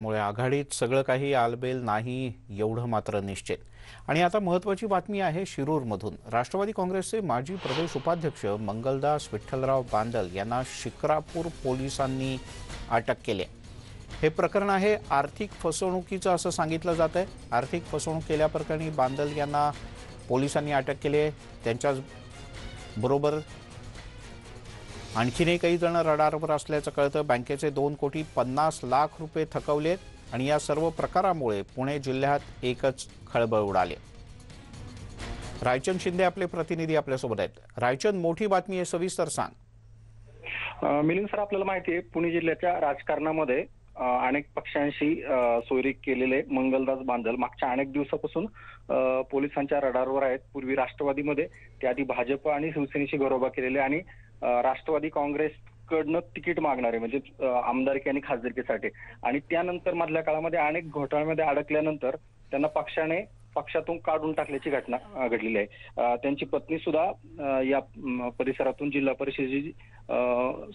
मुळे आघाडीत सगळं काही आलबेल नाही एवढं मात्र निश्चित। आणि आता महत्त्वाची बातमी आहे शिरूरमधून। राष्ट्रवादी काँग्रेसचे माजी प्रदेश उपाध्यक्ष मंगलदास विठ्ठलराव बांदल यांना शिक्रापूर पोलिसांनी अटक केली। हे प्रकरण आहे आर्थिक फसवणुकीचं असं सांगितलं जातंय। आर्थिक फसवणूक केल्याप्रकरणी बांदल यांना पोलिसांनी अटक केली आहे। त्यांच्या बरोबर आणखीनही काही जण रडारवर असल्याचं कळतं। बँकेचे 2,50,00,000 रुपये थकवलेत आणि या सर्व प्रकारामुळे पुणे जिल्ह्यात एकच खळबळ उडाली। रायचंद शिंदे आपले प्रतिनिधी आपल्यासोबत आहेत। रायचंद, मोठी बातमी आहे, सविस्तर सांग। मिलिंद सर, आपल्याला माहिती आहे पुणे जिल्ह्याच्या राजकारणामध्ये अनेक पक्षांशी सोयरीक केलेले मंगलदास बांदल मागच्या अनेक दिवसापासून पोलिसांच्या रडारवर आहेत। पूर्वी राष्ट्रवादीमध्ये ते आधी भाजप आणि शिवसेनेशी घरोबा केलेले आणि राष्ट्रवादी काँग्रेसकडनं तिकीट मागणारे म्हणजे आमदारकी आणि खासदारकीसाठी, आणि त्यानंतर मधल्या काळामध्ये अनेक घोटाळ्यामध्ये अडकल्यानंतर त्यांना पक्षातून काढून टाकल्याची घटना घडलेली आहे। त्यांची पत्नी सुद्धा या परिसरातून जिल्हा परिषदेची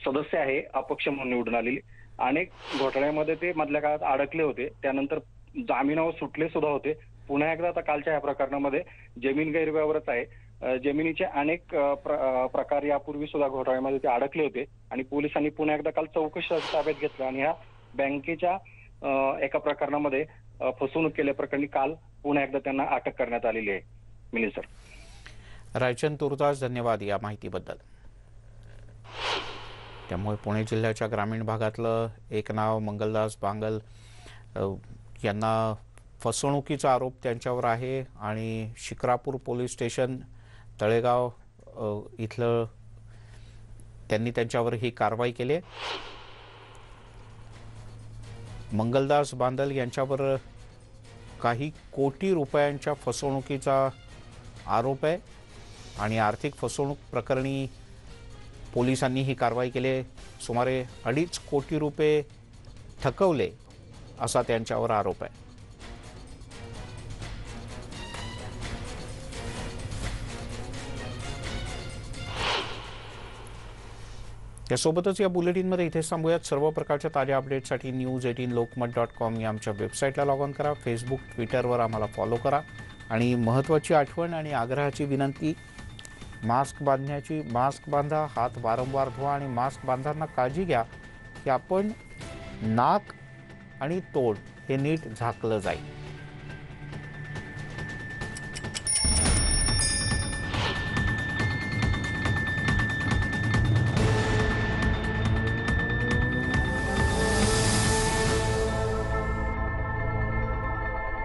सदस्य आहे, अपक्ष म्हणून निवडून आलेली। अनेक घोटाळ्यामध्ये ते मधल्या काळात अडकले होते, त्यानंतर जामिनावर सुटले सुद्धा होते। पुन्हा एकदा आता कालच्या या प्रकरणामध्ये जमीन गैरव्यवहारच आहे। जमिनीचे अनेक प्रकार यापूर्वी सुद्धा घोटाळ्यामध्ये ते अडकले होते आणि पोलिसांनी पुन्हा एकदा काल चौकशी ताब्यात घेतलं आणि ह्या बँकेच्या एका प्रकरणामध्ये फसवणूक केल्याप्रकरणी काल पुन्हा एकदा त्यांना अटक करण्यात आलेली आहे। मिलिंद सर। रायचंद तुर्तास, धन्यवाद या माहितीबद्दल। त्यामुळे पुणे जिल्ह्याच्या ग्रामीण भागातलं एक नाव मंगलदास बांगल यांना फसवणुकीचा आरोप त्यांच्यावर आहे आणि शिक्रापूर पोलीस स्टेशन तळेगाव इथलं त्यांनी त्यांच्यावर ही कारवाई केली। मंगलदास बांदल यांच्यावर काही कोटी रुपयांच्या फसवणुकीचा आरोप आहे आणि आर्थिक फसवणूक प्रकरणी पोलिसांनी ही कारवाई केली। सुमारे 2.5 कोटी रुपये थकवले असा त्यांच्यावर आरोप आहे। यासोबतच या बुलेटिनमध्ये इथेच थांबूयात। सर्व प्रकारच्या ताज्या अपडेट्ससाठी news18lokmat.com या आमच्या वेबसाईटला लॉग ऑन करा। फेसबुक, ट्विटरवर आम्हाला फॉलो करा आणि महत्त्वाची आठवण आणि आग्रहाची विनंती, मास्क बांधा, हात वारंवार धुवा आणि मास्क बांधताना काळजी घ्या की आपण नाक आणि तोंड हे नीट झाकलं जाईल।